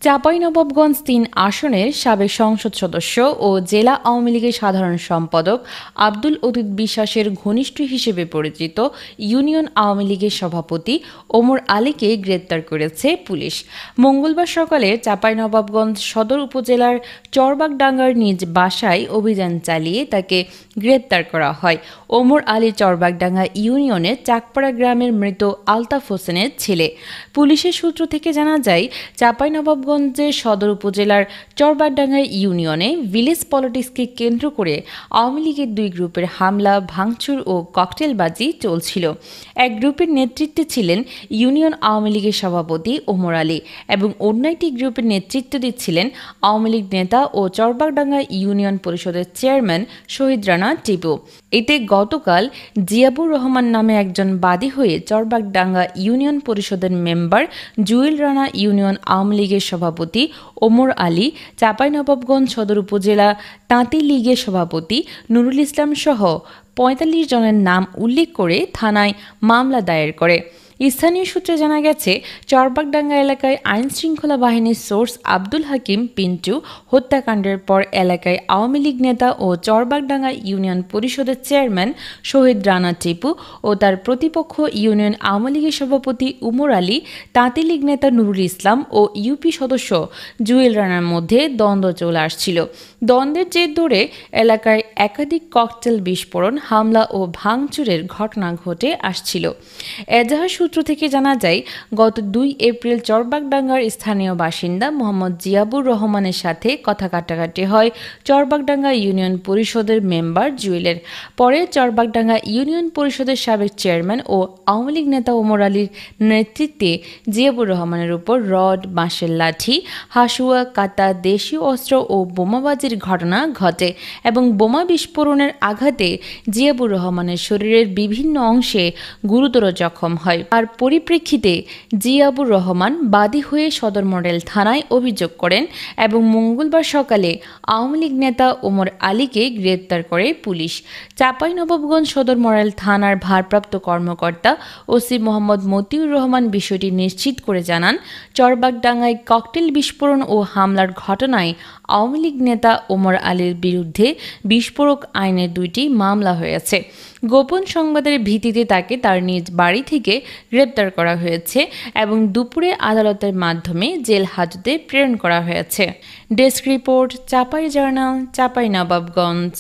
চাঁপাইনবাবগঞ্জ ৩ আসনের সাবেক সংসদ সদস্য ও জেলা আওয়ামী লীগের সাধারণ সম্পাদক আব্দুল অদুদ বিশ্বাসের ঘনিষ্ঠ হিসেবে পরিচিত ইউনিয়ন আওয়ামী লীগের সভাপতি ওমর আলীকে গ্রেপ্তার করেছে পুলিশ। মঙ্গলবার সকালে চাঁপাইনবাবগঞ্জ সদর উপজেলার চরবাগডাঙ্গার নিজ বাসায় অভিযান চালিয়ে তাকে গ্রেপ্তার করা হয়। ওমর আলী চরবাগডাঙ্গা ইউনিয়নের চাকপাড়া গ্রামের মৃত আলতাফ হোসেনের ছেলে। পুলিশের সূত্র থেকে জানা যায়, চাঁপাইনবাবগঞ্জের সদর উপজেলার চরবাগডাঙ্গা ইউনিয়নে ভিলেজ পলিটিক্সকে কেন্দ্র করে আওয়ামী লীগের দুই গ্রুপের হামলা, ভাঙচুর ও ককটেলবাজি চলছিল। এক গ্রুপের নেতৃত্বে ছিলেন ইউনিয়ন আওয়ামী লীগের সভাপতি ওমর আলী এবং অন্য একটি গ্রুপের নেতৃত্ব দিচ্ছিলেন আওয়ামী লীগ নেতা ও চরবাগডাঙ্গা ইউনিয়ন পরিষদের চেয়ারম্যান শহীদ রানা টিপু। এতে গতকাল জিয়াবুর রহমান নামে একজন বাদী হয়ে চরবাগডাঙ্গা ইউনিয়ন পরিষদের মেম্বার, জুয়েল রানা ইউনিয়ন আওয়ামী লীগের সভাপতি ওমর আলী, চাঁপাইনবাবগঞ্জ সদর উপজেলা তাঁতি লীগের সভাপতি নুরুল ইসলাম সহ ৪৫ জনের নাম উল্লেখ করে থানায় মামলা দায়ের করে। স্থানীয় সূত্রে জানা গেছে, চরবাগডাঙ্গা এলাকায় আইনশৃঙ্খলা বাহিনীর সোর্স আব্দুল হাকিম পিন্টু হত্যাকাণ্ডের পর এলাকায় আওয়ামী লীগ নেতা ও চরবাগডাঙ্গা ইউনিয়ন পরিষদের চেয়ারম্যান শহীদ রানা টিপু ও তার প্রতিপক্ষ ইউনিয়ন আওয়ামী লীগের সভাপতি ওমর আলী, তাঁতি লীগ নেতা নুরুল ইসলাম ও ইউপি সদস্য জুয়েল রানার মধ্যে দ্বন্দ্ব চলে আসছিল। দ্বন্দ্বের জের ধরে এলাকায় একাধিক ককটেল বিস্ফোরণ, হামলা ও ভাঙচুরের ঘটনা ঘটে আসছিল। এজাহার সূত্র থেকে জানা যায়, গত ২ এপ্রিল চরবাগডাঙ্গার স্থানীয় বাসিন্দা মোহাম্মদ জিয়াবুর রহমানের সাথে কথা কাটাকাটি হয় চরবাগডাঙ্গা ইউনিয়ন পরিষদের মেম্বার জুয়েলের। পরে চরবাগডাঙ্গা ইউনিয়ন পরিষদের সাবেক চেয়ারম্যান ও আওয়ামী লীগ নেতা ওমর আলীর নেতৃত্বে জিয়াবুর রহমানের উপর রড, বাঁশের লাঠি, হাসুয়া, কাঁটা, দেশীয় অস্ত্র ও বোমাবাজির ঘটনা ঘটে এবং বোমা বিস্ফোরণের আঘাতে জিয়াবুর রহমানের শরীরের বিভিন্ন অংশে গুরুতর জখম হয়। তার পরিপ্রেক্ষিতে জিয়াবুর রহমান বাদী হয়ে সদর মডেল থানায় অভিযোগ করেন এবং মঙ্গলবার সকালে আওয়ামী লীগ নেতা ওমর আলীকে গ্রেপ্তার করে পুলিশ। চাঁপাইনবাবগঞ্জ সদর মডেল থানার ভারপ্রাপ্ত কর্মকর্তা ওসি মোহাম্মদ মতিউর রহমান বিষয়টি নিশ্চিত করে জানান, চরবাগডাঙ্গায় ককটেল বিস্ফোরণ ও হামলার ঘটনায় আওয়ামী লীগ নেতা ওমর আলীর বিরুদ্ধে বিস্ফোরক আইনের ২টি মামলা হয়েছে। গোপন সংবাদের ভিত্তিতে তাকে তার নিজ বাড়ি থেকে গ্রেপ্তার করা হয়েছে এবং দুপুরে আদালতের মাধ্যমে জেল হাজতে প্রেরণ করা হয়েছে। Desk report, Chapai journal, Chapainawabganj.